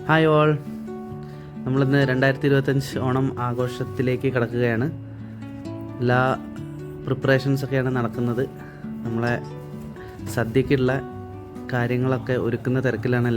Hi all, നമ്മളിന്ന് 2025 ഓണം ആഘോഷത്തിലേക്ക് കടക്കുകയാണ്. എല്ലാ പ്രിപ്പറേഷൻസൊക്കെയാണ് നടക്കുന്നത്. നമ്മളെ സദ്യക്കുള്ള കാര്യങ്ങളൊക്കെ ഒരുക്കുന്ന തിരക്കിലാണ്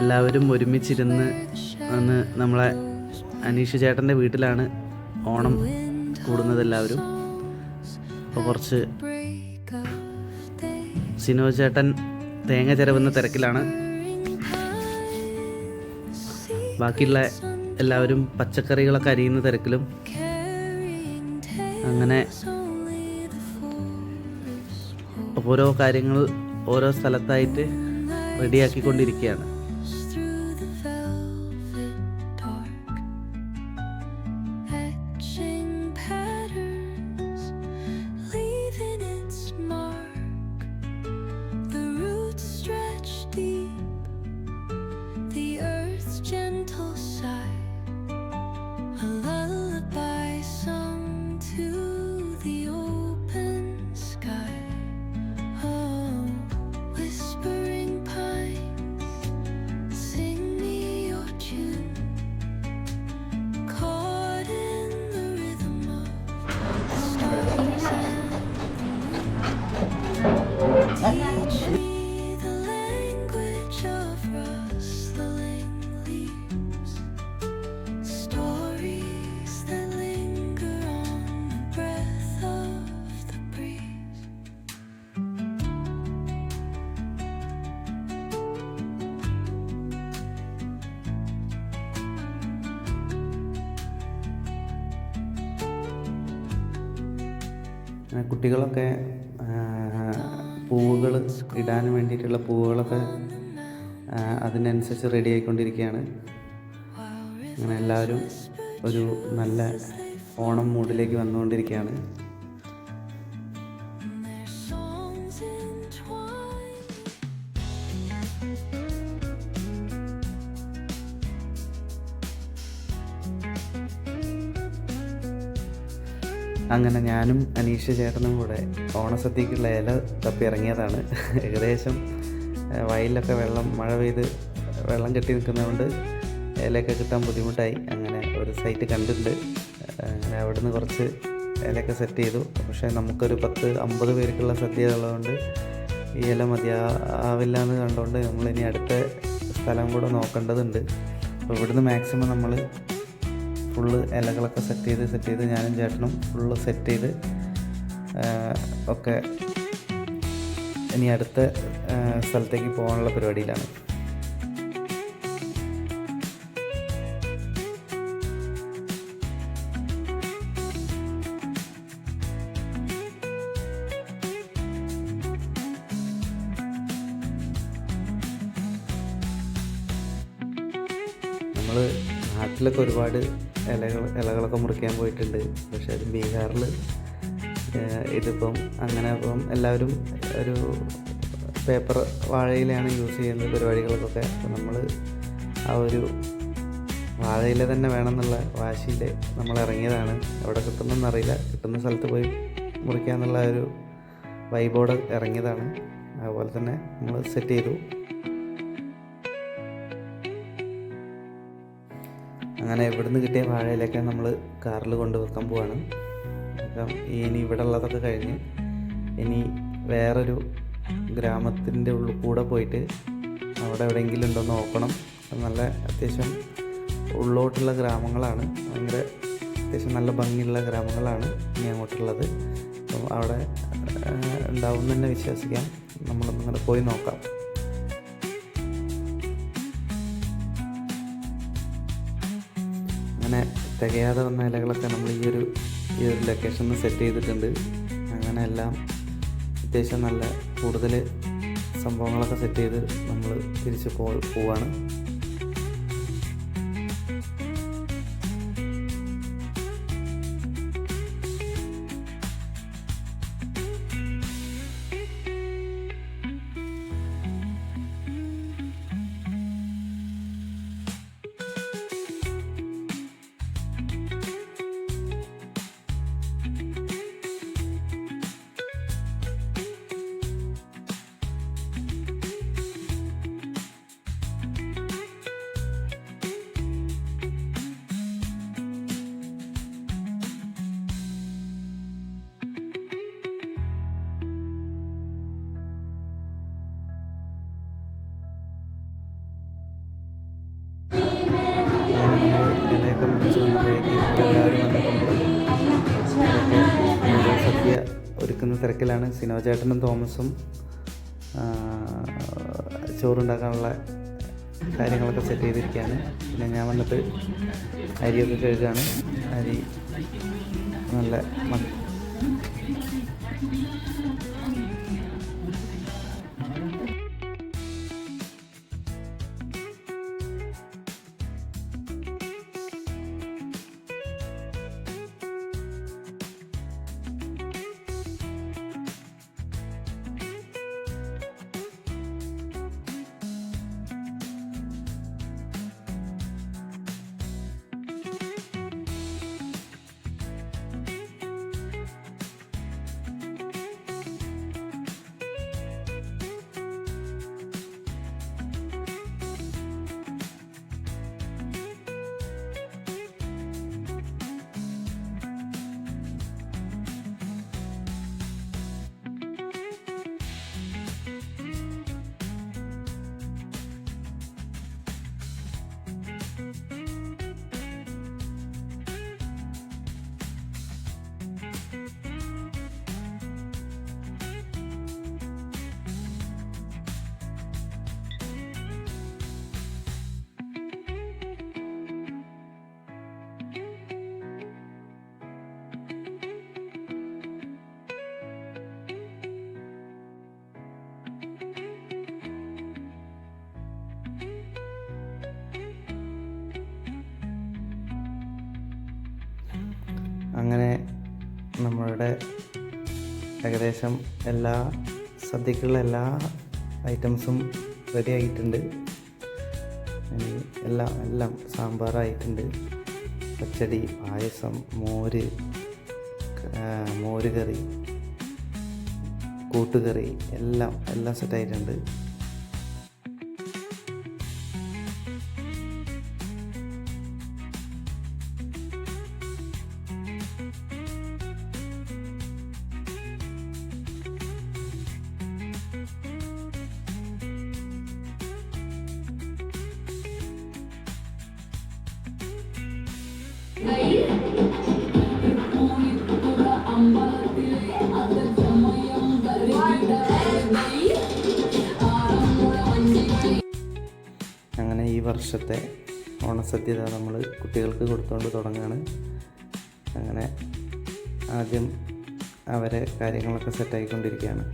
എല്ലാവരും ഒരുമിച്ചിരുന്ന് നമ്മളെ അനീഷ് ചേട്ടൻ്റെ വീട്ടിലാണ് ഓണം കൂടുന്നത് എല്ലാവരും. അപ്പോൾ കുറച്ച് സിനോജ് ചേട്ടൻ തേങ്ങ ചിരവുന്ന തിരക്കിലാണ്. ബാക്കിയുള്ള എല്ലാവരും പച്ചക്കറികളൊക്കെ അരിയുന്ന തിരക്കിലും അങ്ങനെ ഓരോ കാര്യങ്ങൾ ഓരോ സ്ഥലത്തായിട്ട് റെഡിയാക്കിക്കൊണ്ടിരിക്കുകയാണ്. കുട്ടികളൊക്കെ പൂവുകൾ ഇടാൻ വേണ്ടിയിട്ടുള്ള പൂവുകളൊക്കെ അതിനനുസരിച്ച് റെഡി ആയിക്കൊണ്ടിരിക്കുകയാണ്. അങ്ങനെ എല്ലാവരും ഒരു നല്ല ഓണം മൂഡിലേക്ക് വന്നുകൊണ്ടിരിക്കുകയാണ്. അങ്ങനെ ഞാനും അനീഷ് ചേട്ടനും കൂടെ ഓണസദ്യക്കുള്ള ഇല തപ്പി ഇറങ്ങിയതാണ്. ഏകദേശം വയലിലൊക്കെ മഴ പെയ്ത് വെള്ളം കെട്ടി നിൽക്കുന്നതുകൊണ്ട് ഇലയൊക്കെ കിട്ടാൻ ബുദ്ധിമുട്ടായി. അങ്ങനെ ഒരു സൈറ്റ് കണ്ടിട്ടുണ്ട്. അങ്ങനെ അവിടുന്ന് കുറച്ച് ഇലയൊക്കെ സെറ്റ് ചെയ്തു. പക്ഷേ നമുക്കൊരു 10-50 പേർക്കുള്ള സദ്യ ഉള്ളതുകൊണ്ട് ഈ ഇല മതിയാവില്ല എന്ന് കണ്ടുകൊണ്ട് നമ്മളിനി അടുത്ത സ്ഥലം കൂടെ നോക്കേണ്ടതുണ്ട്. അപ്പോൾ ഇവിടുന്ന് മാക്സിമം നമ്മൾ ഫുള്ള് ഇലകളൊക്കെ സെറ്റ് ചെയ്ത് ഞാനും ചേട്ടനും ഫുള്ള് സെറ്റ് ചെയ്ത് ഒക്കെ ഇനി അടുത്ത സ്ഥലത്തേക്ക് പോകാനുള്ള പരിപാടിയിലാണ്. നമ്മൾ നാട്ടിലൊക്കെ ഒരുപാട് ഇലകളൊക്കെ മുറിക്കാൻ പോയിട്ടുണ്ട്. പക്ഷേ അത് ബീഹാറിൽ ഇതിപ്പം എല്ലാവരും ഒരു പേപ്പർ വാഴയിലാണ് യൂസ് ചെയ്യുന്നത് പരിപാടികൾക്കൊക്കെ. അപ്പോൾ നമ്മൾ ആ ഒരു വാഴയില തന്നെ വേണമെന്നുള്ള വാശിയിൽ നമ്മൾ ഇറങ്ങിയതാണ്. എവിടെ കിട്ടുന്നതെന്നറിയില്ല, കിട്ടുന്ന സ്ഥലത്ത് പോയി മുറിക്കാന്നുള്ള ഒരു വൈബോടെ ഇറങ്ങിയതാണ്. അതുപോലെ തന്നെ നമ്മൾ സെറ്റ് ചെയ്തു. അങ്ങനെ ഇവിടുന്ന് കിട്ടിയ വാഴയിലൊക്കെ നമ്മൾ കാറിൽ കൊണ്ടുവെക്കാൻ പോവാണ്. അപ്പം ഇനി ഇവിടെ ഉള്ളതൊക്കെ കഴിഞ്ഞ് ഇനി വേറൊരു ഗ്രാമത്തിൻ്റെ ഉള്ളിൽ കൂടെ പോയിട്ട് അവിടെ എവിടെയെങ്കിലും ഉണ്ടോയെന്ന് നോക്കണം. നല്ല അത്യാവശ്യം ഉള്ളോട്ടുള്ള ഗ്രാമങ്ങളാണ്, അത്യാവശ്യം നല്ല ഭംഗിയുള്ള ഗ്രാമങ്ങളാണ് ഇനി അങ്ങോട്ടുള്ളത്. അപ്പം അവിടെ ഉണ്ടാവും തന്നെ വിശ്വസിക്കാം. നമ്മളൊന്നിങ്ങനെ പോയി നോക്കാം. അങ്ങനെ തികയാതെ വന്ന ഇലകളൊക്കെ നമ്മൾ ഈ ഒരു ലൊക്കേഷനിൽ സെറ്റ് ചെയ്തിട്ടുണ്ട്. അങ്ങനെ എല്ലാം അത്യാവശ്യം നല്ല കൂടുതൽ സംഭവങ്ങളൊക്കെ സെറ്റ് ചെയ്ത് നമ്മൾ തിരിച്ച് പോവാണ്. പറയുമ്പോഴേക്ക് എല്ലാവരും വന്നിട്ടുണ്ട്. അതൊക്കെ സദ്യ ഒരുക്കുന്ന തിരക്കിലാണ്. സിനോചേട്ടനും തോമസും ചോറുണ്ടാക്കാനുള്ള കാര്യങ്ങളൊക്കെ സെറ്റ് ചെയ്തിരിക്കുകയാണ്. പിന്നെ ഞാൻ വന്നിട്ട് അരിയൊക്കെ കഴുകുകയാണ്. അരി നല്ല അങ്ങനെ നമ്മളുടെ ഏകദേശം എല്ലാ സദ്യക്കുള്ള എല്ലാ ഐറ്റംസും റെഡി ആയിട്ടുണ്ട്. എല്ലാം സാമ്പാറായിട്ടുണ്ട്, പച്ചടി, പായസം, മോര് കറി, കൂട്ടുകറി എല്ലാം സെറ്റായിട്ടുണ്ട്. അങ്ങനെ ഈ വർഷത്തെ ഓണസദ്യ നമ്മൾ കുട്ടികൾക്ക് കൊടുത്തുകൊണ്ട് തുടങ്ങുകയാണ്. അങ്ങനെ ആദ്യം അവരെ കാര്യങ്ങളൊക്കെ സെറ്റായിക്കൊണ്ടിരിക്കുകയാണ്.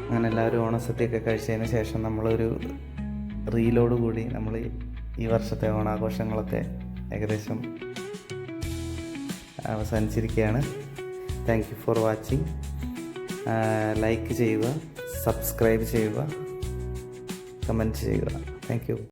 അങ്ങനെ എല്ലാവരും ഓണസദ്യയൊക്കെ കഴിച്ചതിന് ശേഷം നമ്മളൊരു റീലോട് കൂടി നമ്മൾ ഈ വർഷത്തെ ഓണാഘോഷങ്ങളൊക്കെ ഏകദേശം അവസാനിച്ചിരിക്കുകയാണ്. Thank you for watching. Like ചെയ്യുക, സബ്സ്ക്രൈബ് ചെയ്യുക, കമൻറ്റ് ചെയ്യുക. Thank U.